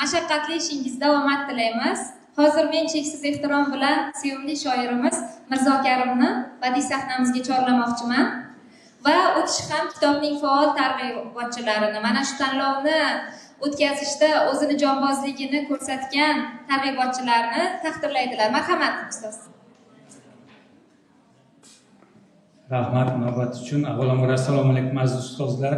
Mashaqqatli ishingizda omad tilaymiz. Hozir men cheksiz ehtirom bilan sevimli shoirimiz Mirzo Karimni badiiy sahnamizga chorlamoqchiman va o'tish ham kitobning faol targ'ibotchilarini, mana shu tanlovni o'tkazishda o'zini jonbozligini ko'rsatgan targ'ibotchilarni taqdirlaydilar. Marhamat, ustoz. Rahmat navbat uchun. Avvalambor assalomu alaykum aziz ustozlar,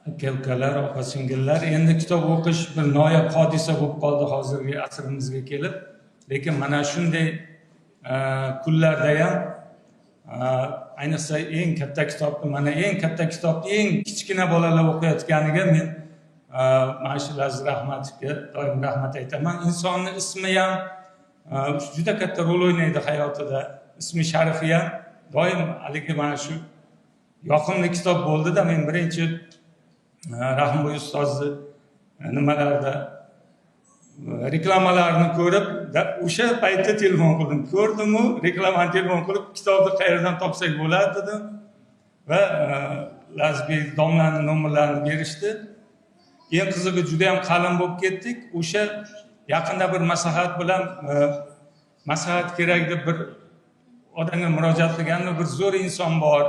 aka-ukalar, opa-singillar. Endi kitob o'qish bir noyob hodisa bo'lib qoldi hozirgi asrimizga kelib. Lekin mana shunday kunlarda ham ayniqsa eng katta kitobni, mana eng katta kitobni eng kichkina bolalar o'qiyotganiga men mana shu Laziz Rahmatovga doim rahmat aytaman. Insonning ismi ham juda katta rol o'ynaydi hayotida. Ismi sharifi ham doim haligi mana shu yoqimli kitob bo'ldi-da, men birinchi Rahimboy ustozni nimalarda reklamalarni ko'rib, o'sha paytda telefon qildim. Ko'rdim-u, reklamani telefon qilib, kitobni qayerdan topsak bo'ladi dedim va Lazizbek domlaning nomerlarini berishdi. Eng qizig'i juda ham qalin bo'lib ketdik. O'sha yaqinda bir maslahat kerak deb bir odamga murojaat qilganda bir zo'r inson bor.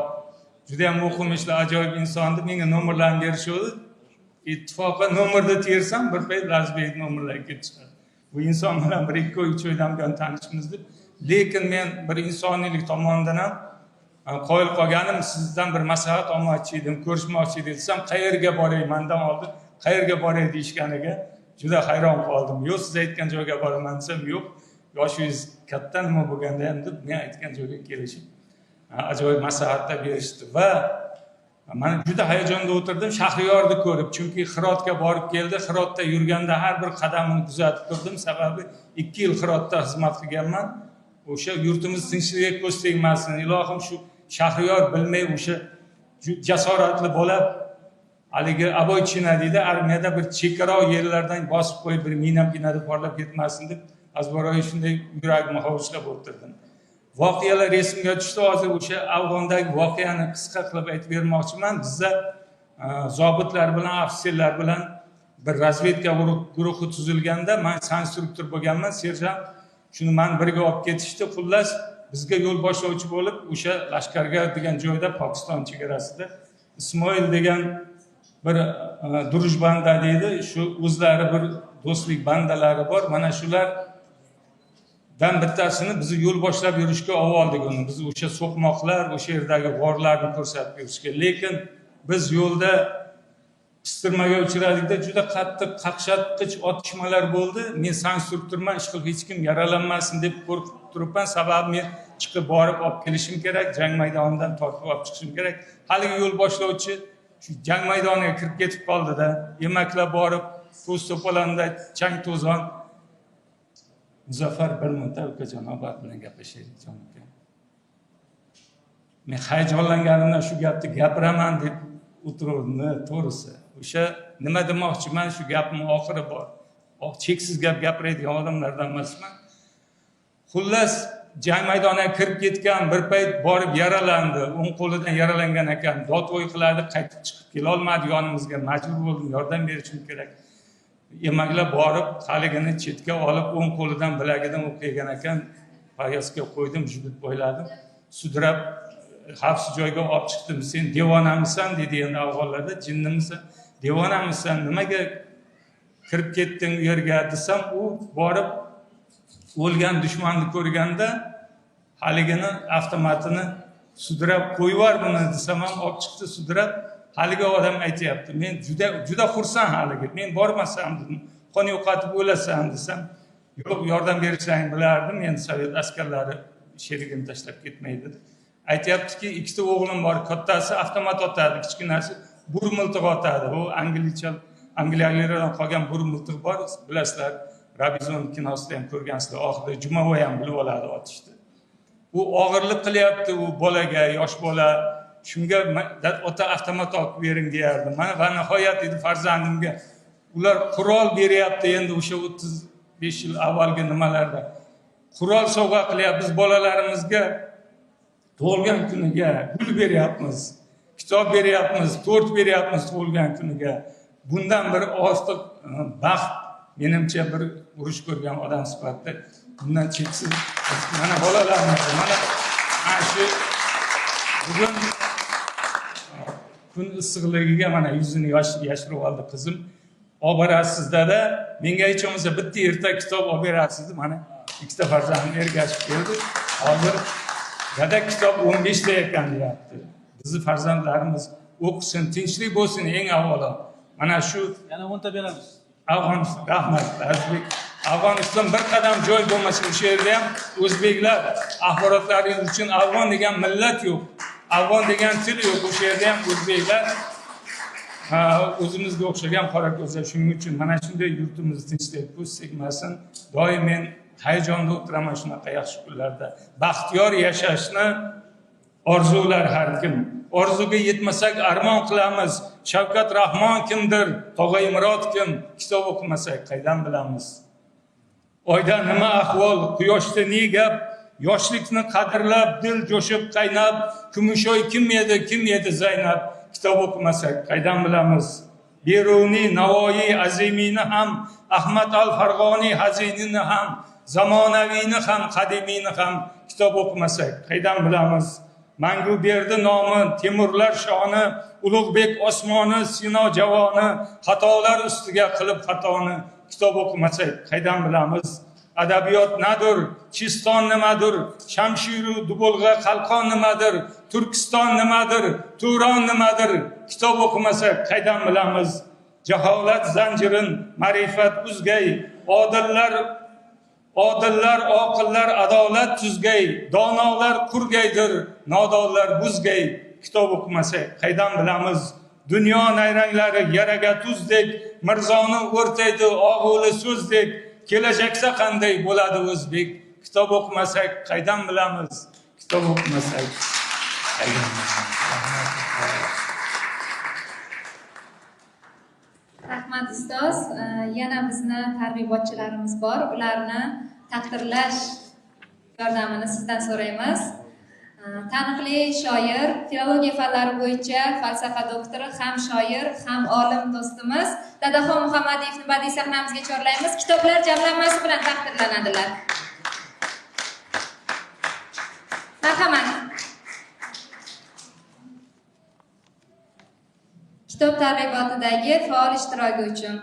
Juda ham o'qimishli, ajoyib inson deb menga nomerlarni berishdi. Ittifoqqa nomerni tersam bir payt Lazizbek nomerlariga ketishdi. Bu inson bilan 1-2 oydan buyon tanishmizdi. Lekin men bir insoniylik tomonidan ham qoyil qolganim, sizdan bir maslahat olmoqchi edim, ko'rishmoqchi edim desam, qayerga boray, mendan oldin qayerga boray deyishganiga juda hayron qoldim. Yo'q, siz aytgan joyga boraman desam, yo'q, yoshingiz katta nima bo'lganda ham deb men aytgan joyga kelishib ajoyib maslahatlar berishdi va men juda hayajonda o'tirdim Shahriyorni ko'rib, chunki Hirotga borib keldi. Hirotda yurganda har bir qadamini kuzatib turdim, sababi 2 yil Hirotda xizmat qilganman. O'sha yurtimiz tinchligi ko'z tegmasin, ilohim shu Shahriyor bilmay o'sha jasoratli bola haligi aboychina deydi, armiyada bir chekaro yerlardan bosib qo'yib bir minam-pinada porlab ketmasin deb azbaroyi shunday yuragimni hovuchlab o'tirdim. Voqealar esimga tushdi. Hozir o'sha Afg'ondagi voqeani qisqa qilib aytib bermoqchiman. Bizda zobitlar bilan, ofitserlar bilan bir razvedka guruhi tuzilganda men instruktor bo'lganman, serjant. Shuni men birga olib ketishdi. Xullas, bizga yo'l boshlovchi bo'lib o'sha Lashkargah degan joyda, Pokiston chegarasida Ismoil degan bir durush banda deydi. Shu o'zlari bir do'stlik bandalari bor. Mana shular dan bittasini bizni yo'l boshlab yurishga oldik uni. Biz o'sha so'qmoqlar, o'sha yerdagi g'orlarni ko'rsatib yurishga. Lekin biz yo'lda pistirmaga uchradikda juda qattiq qaqshatqich otishmalar bo'ldi. Men instruktorman, ish qilib hech kim yaralanmasin deb qo'rqib turibman. Sababi men chiqib borib olib kelishim kerak, jang maydonidan tortib olib chiqishim kerak. Haligi yo'l boshlovchi shu jang maydoniga kirib ketib qoldi-da. Yemaklab borib, to'z-to'polonda chang to'zon. Muzaffar bir minutda ukajon Obat bilan gaplashaylik jon uka. Men hayajonlanganimdan shu gapni gapiraman deb o'tirdim, to'g'risi. O'sha nima demoqchiman, shu gapning oxiri bor. Cheksiz gap gapiradigan odamlardan emasman. Xullas, jang maydoniga kirib ketgan, bir payt borib yaralandi. O'ng qo'lidan yaralangan ekan. Dod-voy qiladi, qaytib chiqib kela olmadi yonimizga. Majbur bo'ldim, yordam berishim kerak. Emaklab borib, haligini chetga olib, o'ng qo'lidan bilagidan o'qiygan ekan, poyasga qo'ydim, jubut bo'yladim. Sudrab, xavfsiz joyga olib chiqdim. Sen devonamisan dedi endi afg'onlarda, jinnimisan, devonamisan, nimaga kirib ketding u yerga desam, u borib o'lgan dushmanni ko'rganda haligini avtomatini sudrab qo'yib yubor buni desam ham olib chiqdi sudrab. Haligi odam aytayapti, men juda xursand haligi. Men bormasam dedim, qon yo'qotib o'lasam desam, yo'q, yordam berishlaring bilardim, men sovet askarlari sherigini tashlab ketmaydi. Aytayaptiki, 2 ta o'g'lim bor, kattasi avtomat otadi, kichkinasi bur miltiq otadi. U angliyaliklardan qolgan bur miltiq bor, bilasizlar, Robinson kinosida ham ko'rgansizlar, oxirida Jumovoy ham bilib oladi otishdi. U og'irlik qilyapti u bolaga, yosh bola. Shunga ota avtomat olib bering deyardim. Mana va nihoyat dedi farzandimga. Ular qurol beryapti endi o'sha 35 yil avvalgi nimalarda. Qurol sovg'a qilyapmiz bolalarimizga. Tug'ilgan kuniga gul beryapmiz. Kitob beryapmiz, tort beryapmiz tug'ilgan kuniga. bundan bir ortiq baxt menimcha bir urush ko'rgan odam sifatida bundan cheksiz mana bolalarimiz mana shu bugun kun issiqligiga mana yuzini yashirib oldi qizim. Olib borasizda menga hech bo'lmasa bitta erta kitob olib berasiz. Mana ikkita farzandim ergashib keldi. Hozir dada kitob 15 ta ekan deyapti. Bizni farzandlarimiz o'qisin, tinchlik bo'lsin eng avvalo. Mana shu yana 10 ta beramiz. Afg'oniston, rahmat, O'zbek. Afg'oniston bir qadam joy bo'lmasa o'sha yerda ham o'zbeklar axborotlaringiz uchun afg'on degan millat yo'q. Afg'on degan til yo'q. O'sha yerda ham o'zbeklar o'zimizga o'xshagan qora ko'zlar. Shuning uchun mana shunday yurtimizni tinchlik ko'z tegmasin. Doim men hayajonda o'tiraman shunaqa yaxshi kunlarda. Baxtiyor yashashni orzular har kim. Orzuga yetmasak armon qilamiz. Shavkat Rahmon kimdir? Tog'ay Murod kim? Kitob o'qimasak qaydan bilamiz? Oyda nima ahvol? Quyoshda ne gap? Yoshlikni qadrlab, dil jo'shib qaynab, Kumushoy kim edi Zaynab? Kitob o'qimasak qaydan bilamiz? Beruniy, Navoiy, Azimiyni ham, Ahmad al-Farg'oniy, Hazinini ham, zamonaviyni ham, qadimiyni ham kitob o'qimasak qaydan bilamiz? Mangu berdi nomi, Temurlar shoni, Ulug'bek osmoni, Sino javoni, xatolar ustiga qilib xatoni kitob o'qimasak qaydan bilamiz? Adabiyot nadir, Chiston nimadir, Shamshiru Dubulg'a Qalqon nimadir, Turkiston nimadir, Turon nimadir kitob o'qimasak qaydan bilamiz? Jaholat zanjirin ma'rifat uzgay, odillar, oqillar adolat tuzgay, donolar qurgaydir, nodonlar buzgay kitob o'qimasak qaydan bilamiz? Dunyo nayranglari yaraga tuzdek, mirzoni o'rtaydi og'uli so'zdek, kelajaksa qanday bo'ladi o'zbek? Kitob o'qimasak qaydan bilamiz? Kitob o'qimasak qaydan bilamiz? Rahmat ustoz. Yana bizni targ'ibotchilarimiz bor. Ularni taqdirlash yordamini sizdan so'raymiz. Taniqli shoir, filologiya fanlari bo'yicha falsafa doktori, ham shoir, ham olim do'stimiz Dadaxon Muhammadiyevni badiiy sahnamizga chorlaymiz. Kitoblar jamlanmasi bilan taqdirlanadilar. Marhamat. Kitob targ'ibotidagi faol ishtiroki uchun.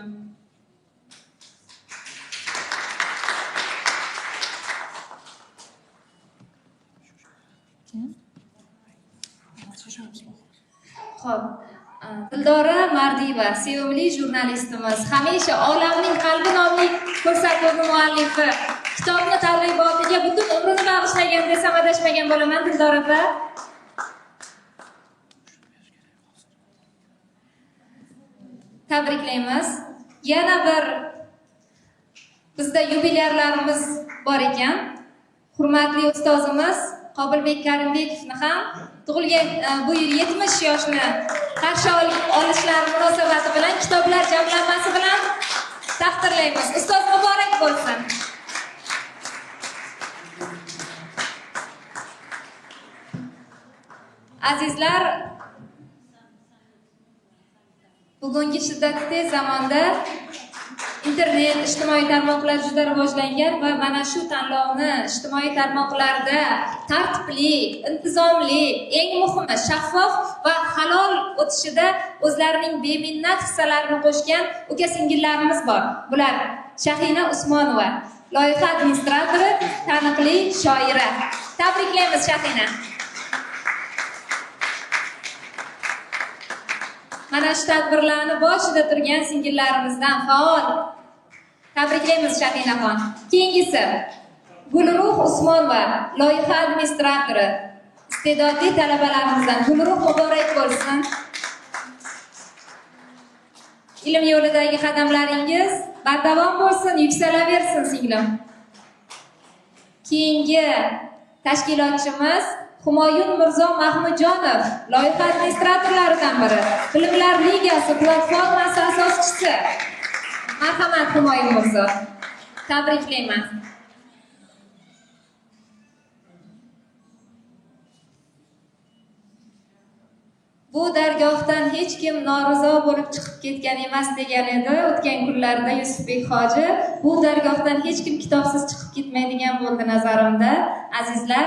Xo'p, Dildora Mardiyeva, sevimli jurnalistimiz, hamisha Olamning qalbi nomli ko'rsatuvning muallifi, kitobni targ'ibotiga butun umrini bag'ishlagan desam adashmagan bo'laman. Dildora opa, tabriklaymiz. Yana bir bizda yubilyarlarimiz bor ekan. Hurmatli ustozimiz Qobilbek Karimbekovni ham tug'ilgan bu yil 70 yoshni qarshi olishlari munosabati bilan kitoblar jamlanmasi bilan taqdirlaymiz. Ustoz muborak bo'lsin. Azizlar, bugungi shiddatli tez zamonda internet, ijtimoiy tarmoqlar juda rivojlangan va mana shu tanlovni ijtimoiy tarmoqlarda tartibli, intizomli, eng muhimi shaffof va halol o'tishida o'zlarining beminnat hissalarini qo'shgan uka-singillarimiz bor. Bular Shahina Usmonova, loyiha administratori, taniqli shoira. Tabriklaymiz Shahina. Mana shu tadbirlarni boshida turgan singillarimizdan faol. Tabriklaymiz Shahinaxon. Keyingisi Gulruh Usmonova, loyiha administratori. Iste'dodli talabalarimizdan Gulruh muborak bo'lsin. Ilm yo'lidagi qadamlaringiz bardavom bo'lsin, yuksalaversin singlim. Keyingi tashkilotchimiz Humoyun Mirzo Mahmudjonov, loyiha administratorlaridan biri, Bilimlar ligasi platformasi asoschisi. Marhamat Humoyun Mirzo. Tabriklayman. bu dargohdan hech kim norizo bo'lib chiqib ketgan emas degan edi o'tgan kunlarda Yusufbek hoji. Bu dargohdan hech kim kitobsiz chiqib ketmaydigan bo'ldi nazarimda, azizlar.